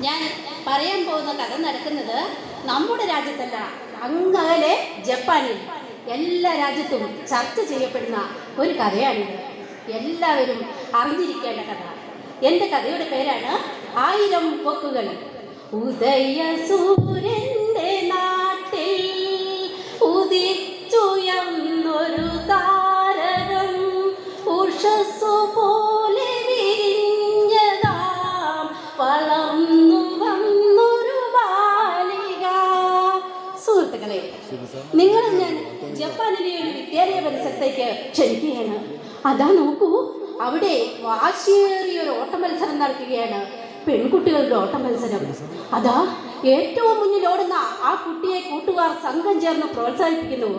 ഞാൻ പറയാൻ പോകുന്ന കഥ നടക്കുന്നത് നമ്മുടെ രാജ്യത്തല്ല, അങ്ങകലെ ജപ്പാനിൽ. എല്ലാ രാജ്യത്തും ചർച്ച ചെയ്യപ്പെടുന്ന ഒരു കഥയാണിത്. എല്ലാവരും അറിഞ്ഞിരിക്കേണ്ട കഥ. എൻ്റെ കഥയുടെ പേരാണ് 1000 കൊക്കുകൾ. ഉദയസൂര്യൻ്റെ നാട്ടിൽ ഉദിച്ചുയർന്നൊരു താരകം, ഉഷസ്സു പോലെ വിരിഞ്ഞതാം വളർന്നു വന്നൊരു ബാലിക. സുഹൃത്തുക്കളെ, നിങ്ങളെ ഞാൻ ജപ്പാനിലെ ഒരു വിദ്യാലയ പരിസരത്തേക്ക് ക്ഷണിക്കുകയാണ്. അതാ നോക്കൂ, അവിടെ വാശിയേറിയ ഒരു ഓട്ട മത്സരം നടക്കുകയാണ്. പെൺകുട്ടികളുടെ ഓട്ട മത്സരം. അതാ ഏറ്റവും മുന്നിൽ ഓടുന്ന ആ കുട്ടിയെ കൂട്ടുകാർ സംഘം ചേർന്ന് പ്രോത്സാഹിപ്പിക്കുന്നു.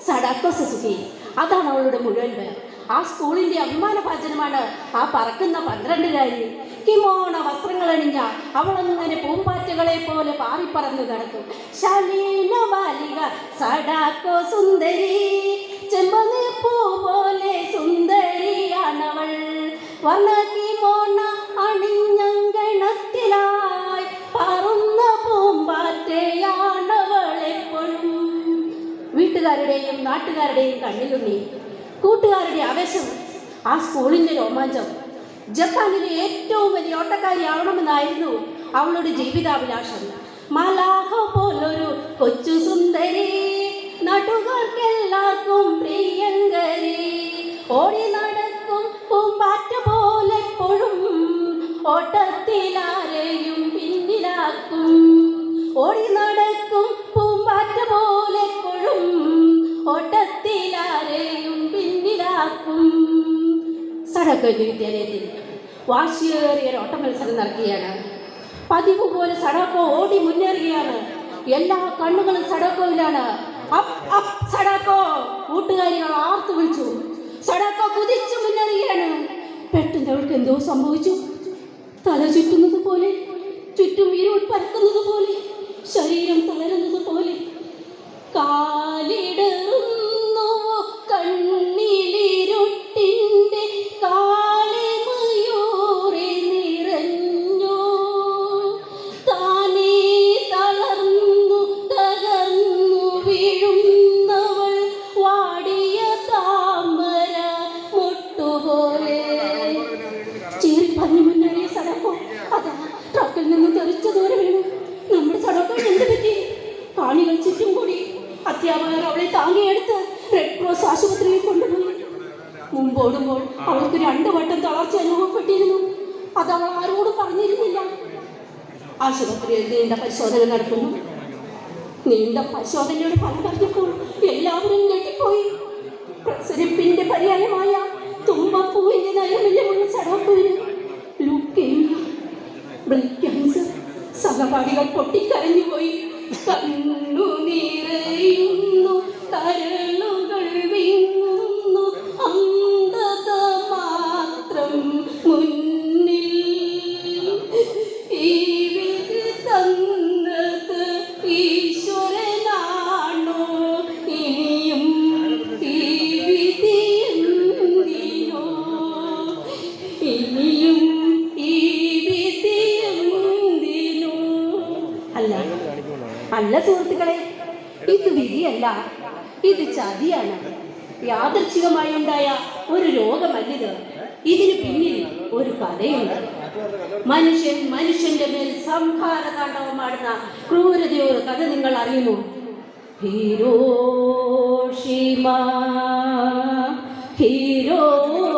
സഡാക്കോ സുസുക്കി, അതാണ് അവളുടെ മുഴുവൻ പേർ. ആ സ്കൂളിന്റെ അഭിമാന ഭാജനമാണ് ആ പറക്കുന്ന 12കാരി. കിമോണ വസ്ത്രങ്ങൾ അണിഞ്ഞ അവളങ്ങനെ പൂമ്പാറ്റകളെ പോലെ പാറിപ്പറന്ന് നടക്കും. ശാലീന ബാലിക സഡാക്കോ സുന്ദരി, ചെമ്പനീർപ്പൂ പോലെ സുന്ദരിയാണവൾ. വന്ന കിമോണ അണിഞ്ഞങ്കണത്തിലായി പാറുന്ന പൂമ്പാറ്റയാണവൾ എപ്പോഴും. വീട്ടുകാരുടെയും നാട്ടുകാരുടെയും കണ്ണിലുണ്ണി, കൂട്ടുകാരുടെ ആവേശം, ആ സ്കൂളിൻ്റെ രോമാഞ്ചം. ജപ്പാനിലെ ഏറ്റവും വലിയ ഓട്ടക്കാരിയാവണമെന്നായിരുന്നു അവളുടെ ജീവിതാഭിലാഷം. മലാഹ പോലൊരു കൊച്ചു സുന്ദരി, നാട്ടുകാർക്കെല്ലാവർക്കും പ്രിയങ്കരി. ഓടി നടക്കും പൂമ്പാറ്റ പോലെപ്പോഴും, ഓട്ടത്തിലാരെയും പിന്നിലാക്കും. ഓടി നടക്കും പൂമ്പാറ്റ പോലെപ്പോഴും, ഓട്ടത്തിലാരെയും പിന്നിലാക്കും. സഡാക്കോ വിദ്യാലയത്തിൽ വാശിയേറിയ ഒരു ഓട്ട മത്സരം നടക്കുകയാണ്. പതിവ് പോലെ സഡാക്കോ ഓടി മുന്നേറുകയാണ്. എല്ലാ കണ്ണുകളും സഡാക്കോയിലാണ്. സഡാക്കോ! കൂട്ടുകാരികൾ ആർത്തു വിളിച്ചു. സഡാക്കോ കുതിച്ചു മുന്നേറുകയാണ്. പെട്ടെന്ന് അവൾക്ക് എന്തോ സംഭവിച്ചു. തല ചുറ്റുന്നത് പോലെ, ചുറ്റും ഇരുൾ പരക്കുന്നത് പോലെ, ശരീരം തളരുന്നത് പോലെ. കാലിടറുന്നു കണ്ണിലിരുട്ടിൻ്റെ കാളിമയൂറി നിറഞ്ഞു. താനേ തളർന്നു തകർന്നു വീഴുന്നവൾ വാടിയ താമര മുട്ടുപോലെ. ചീറിപ്പറഞ്ഞു മുന്നേറിയ സഡാക്കോ അതാ ട്രക്കിൽ നിന്ന് തെറിച്ച ദൂരെ വീണു. നമ്മുടെ സഡാക്കോ എന്ത് പറ്റി? കാണികൾ ചുറ്റും കൂടി. അധ്യാപകർ അവളെ താങ്ങിയെടുത്ത് റെഡ് ക്രോസ് ആശുപത്രിയിൽ കൊണ്ടുപോയി. മുമ്പോടുമ്പോൾ അവൾക്ക് 2 വട്ടം തളർച്ച അനുഭവപ്പെട്ടിരുന്നു. അത് അവൾ ആരോടും പറഞ്ഞിരുന്നില്ല. ആശുപത്രിയിൽ നീണ്ട പരിശോധന നടക്കുന്നു. നീണ്ട പരിശോധനയുടെ ഫലം പറഞ്ഞപ്പോൾ എല്ലാവരും ഞെട്ടിപ്പോയി. പ്രസരിപ്പിന്റെ പര്യായമായ തുമ്പപ്പൂവിന്റെ നൈർമല്യമുള്ള സഡാക്കോവിന് ലൂക്കേമിയ, ബ്ലഡ് ക്യാൻസർ. സഹപാഠികൾ പൊട്ടിക്കരഞ്ഞുപോയി. കണ്ണു നിറയുന്നു, കരളുകൾ വിങ്ങുന്നു, അന്ധത മാത്രം മുന്നിൽ. ഈ വിധി തന്നത് ഈശ്വരനാണോ? ഇനിയും ഈ വിധി എന്തിനോ? ഇനിയും ഈ വിധി എന്തിനോ? അല്ല സുഹൃത്തുക്കളെ, ഇത് വിധിയല്ല, ഇത് ചതിയാണ്. യാദൃച്ഛികമായി ഉണ്ടായ ഒരു രോഗമല്ലിത്. ഇതിന് പിന്നിൽ ഒരു കഥയുണ്ട്. മനുഷ്യന്റെ മേൽ സംഹാര താണ്ഡവമാടുന്ന ക്രൂരതയൊരു കഥ നിങ്ങൾ അറിയുന്നു. Hiroshima, Hiroshima.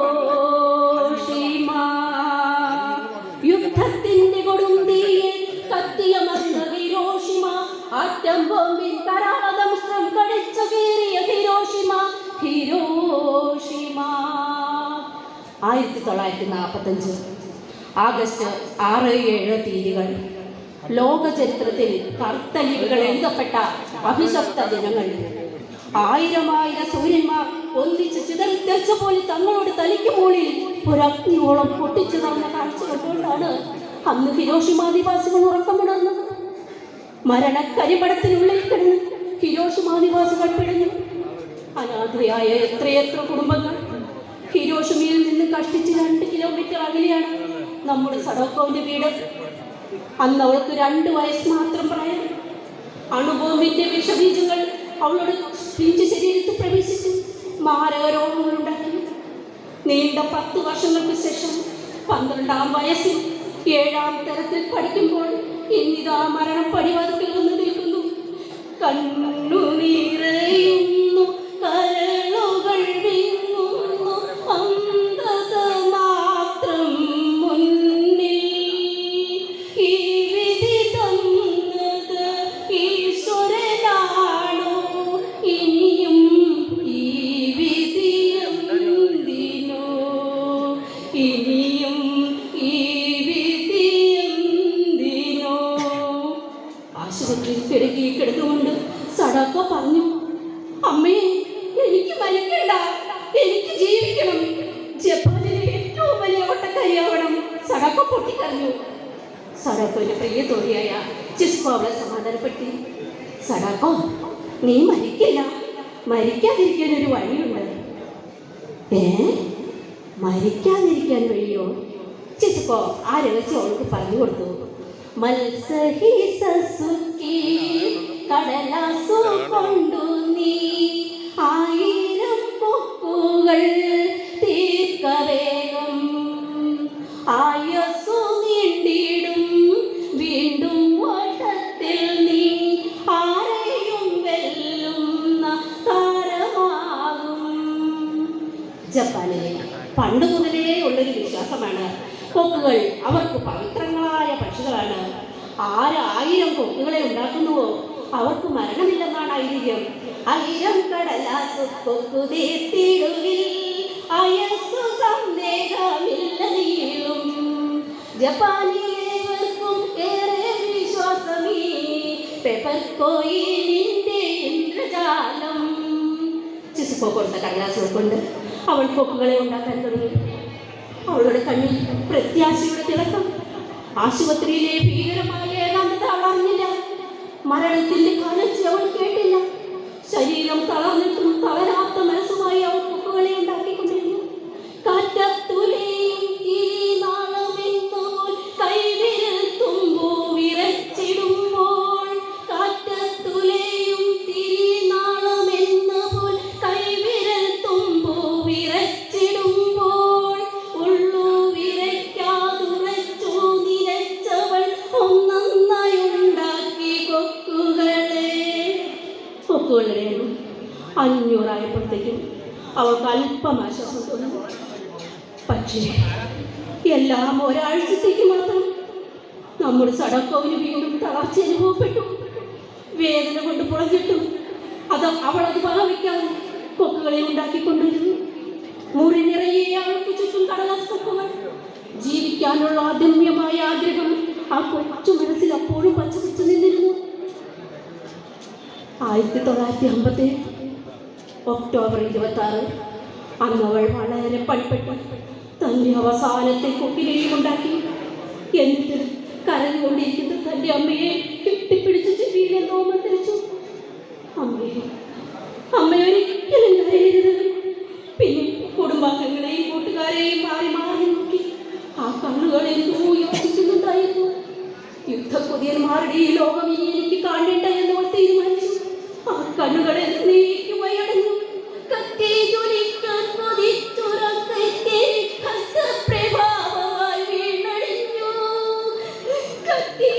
യുദ്ധത്തിന്റെ കൊടുന്തീയെ കത്തിയമർന്ന ഹിരോഷിമ, ആറ്റം ബോംബിൻ കരാളദംഷ്ട്രം കടിച്ചു കീറിയ ഹിരോഷിമ, ഹിരോഷിമ. 1945 ആഗസ്റ്റ് 6-7 തീയതികൾ ലോക ചരിത്രത്തിൽ കറുത്ത ലിപികൾ എഴുതപ്പെട്ട അഭിശപ്ത ദിനങ്ങൾ. 1000 സൂര്യന്മാർ ഒന്നിച്ച് ചിതറിത്തെറിച്ച പോലെ തങ്ങളുടെ തലയ്ക്ക് മുകളിൽ ഒരഗ്നിയോളം പൊട്ടിച്ചു നടന്ന കാഴ്ച കണ്ടുകൊണ്ടാണ് അന്ന് ഹിരോഷിമാദിവാസികൾ ഉറക്കമിടർന്നത്. മരണക്കരിമടത്തിനുള്ളിൽ കിടന്ന് ഹിരോഷിമാദിവാസികൾ പിടഞ്ഞു. അനാഥയായ എത്രയെത്ര കുടുംബങ്ങൾ ഹിരോഷിമയിൽ നിന്ന് കഷ്ടിച്ച് 2 കിലോമീറ്റർ അകലെയാണ് നമ്മുടെ സഡോക്കോവിന്റെ വീട്. അന്ന് അവൾക്ക് 2 വയസ്സ് മാത്രം പ്രായം. അണുബോംബിന്റെ വിഷബീജങ്ങൾ അവളുടെ പിഞ്ചു ശരീരത്തിൽ പ്രവേശിച്ചു മാരക രോഗങ്ങളുണ്ടാക്കി. നീണ്ട 10 വർഷങ്ങൾക്ക് ശേഷം 12-ാം വയസ്സിൽ 7-ാം തരത്തിൽ പഠിക്കുമ്പോൾ ഇന്നിതാ മരണം പടിവാതിൽക്കൽ വന്ന് നിൽക്കുന്നു. കണ്ണുനീറയുന്നു, കരളുകൾ വിങ്ങുന്നു, അന്ധത മാത്രം മുന്നിൽ. ഈ വിധി തന്നത് ഈശ്വരനാണോ? ഇനിയും ഈ വിധിയെന്തിനോ? ഇനിയും ഈ വിധിയെന്തിനോ? ആശുപത്രിയിൽ കിടന്നുകൊണ്ട് സഡോക്കോ പറഞ്ഞു, അമ്മേ, എനിക്ക് മരിക്കണ്ട, എനിക്ക് ജീവിക്കണം. ജപ്പാനിലെ ഏറ്റവും വലിയ ഓട്ടക്കാരിയാവണം. സഡോക്കോ പൊട്ടിക്കരഞ്ഞു. സഡോക്കോയുടെ പ്രിയ തോഴിയായ ചിസ്കോ അവളെ സമാധാനപ്പെടുത്തി. സഡോക്കോ, നീ മരിക്കില്ല. മരിക്കാതിരിക്കാൻ ഒരു വഴിയുണ്ട്. മരിക്കാതിരിക്കാൻ വഴിയോ? ചിസ്കോ ആ രഹസ്യം അവൾക്ക് പറഞ്ഞു കൊടുത്തു. മത്സഹി സസുക്കി കടലാസു കൊണ്ടു നീ 1000 പൊക്കുകൾ തീർക്ക വേഗം. ആയുസ്സു നീണ്ടിടും വീണ്ടും ഓട്ടത്തിൽ നീ ആരെയും വെല്ലുന്ന താരമാകും. ജപ്പാനിലെ പണ്ട് മുതലേ ഉള്ളൊരു വിശ്വാസമാണ്, കൊക്കുകൾ അവർക്ക് പവിത്രങ്ങളായ പക്ഷികളാണ്. 1000 കൊക്കുകളെ ഉണ്ടാക്കുന്നുവോ അവർക്ക് മരണമില്ലെന്നാണ് ഐതിഹ്യം. 1000 കടലാസു കൊക്കു തീർത്തിടുവിൽ അയസ്സു സന്ദേഹമില്ല നീളും. ജപ്പാനിലേവർക്കും ഏറെ വിശ്വാസമീ പെപ്പർകോയിലിന്റെ ഇന്ദ്രജാലം. ചിസ്കോ കൊടുത്ത കടലാസുകൾ കൊണ്ട് അവൾ കൊക്കുകളെ ഉണ്ടാക്കാൻ തുടങ്ങി. അവളുടെ കണ്ണിൽ പ്രത്യാശയുടെ തിളക്കം. ആശുപത്രിയിലെ ഭീകരമായ ഏകാന്തത അവൾ അറിഞ്ഞില്ല. മരണത്തിന്റെ കാലച്ച് അവൾ കേട്ടില്ല. ശരീരം തളർന്നിട്ടും തളരാത്ത മനസ്സുമായി അവൾ കൊക്കുകളെ ഉണ്ടാക്കിക്കൊണ്ടിരുന്നു. കാറ്റത്തുലയും തിരിനാളമെന്നുപോൽ കൈവിരൽ തുമ്പു വിറച്ചിടുമ്പോൾ, കാറ്റത്തുലയും തിരിനാളമെന്നുപോൽ കൈവിരൽ തുമ്പു വിറച്ചിടുമ്പോൾ, ഉള്ളു വിറയ്ക്കാതുറച്ചു നിലച്ചവൾ ഒന്നൊന്നായി ഉണ്ടാക്കി കൊക്കുകളെ. 500 ആയപ്പോഴത്തേക്കും അവൾക്ക് അല്പം ആശ്വാസം തോന്നി. പക്ഷേ എല്ലാം ഒരാഴ്ചത്തേക്ക് മാത്രം. നമ്മുടെ സഡോക്കോവിന് വീണ്ടും തളർച്ച അനുഭവപ്പെട്ടു. വേദന കൊണ്ട് പുളഞ്ഞിട്ടും അവളത് ഭാവിക്കാതെ കൊക്കുകളെ ഉണ്ടാക്കിക്കൊണ്ടിരുന്നു. മുറി നിറയെ അവൾക്ക് ചുറ്റും കടലാസ് കൊക്കുകൾ. ജീവിക്കാനുള്ള അദമ്യമായ ആഗ്രഹം ആ കൊച്ചു മനസ്സിൽ അപ്പോഴും പച്ചപിടിച്ചു നിന്നിരുന്നു. 1957 ഒക്ടോബർ 26 അന്നവൾ വളരെ പണിപ്പെട്ടു തൻ്റെ അവസാനത്തെ കൊക്കിനെയും ഉണ്ടാക്കി. എന്നിട്ട് കരഞ്ഞുകൊണ്ടിരിക്കുന്ന തൻ്റെ അമ്മയെ കെട്ടിപ്പിടിച്ച് ചെവിയിലെ നോമം തിരിച്ചു. അമ്മയൊരിക്കലും കരയരുത്. പിന്നെ കുടുംബാംഗങ്ങളെയും കൂട്ടുകാരെയും മാറി മാറി നോക്കി. ആ കണ്ണുകൾ എന്തോ യോജിക്കുന്നുണ്ടായിരുന്നു. യുദ്ധക്കൊതിയന്മാരുടെ ഈ ലോകം ഇനി എനിക്ക് കാണേണ്ട എന്നവൾ തീരുമാനിച്ചു. ആ കണ്ണുകൾ എന്നേക്കും വയടഞ്ഞു. കത്തി ജ്വലിക്കാൻ കൊതിച്ചുറക്കത്തെ ഹസ്തപ്രഭാവമായി വീണടിഞ്ഞു. കത്തി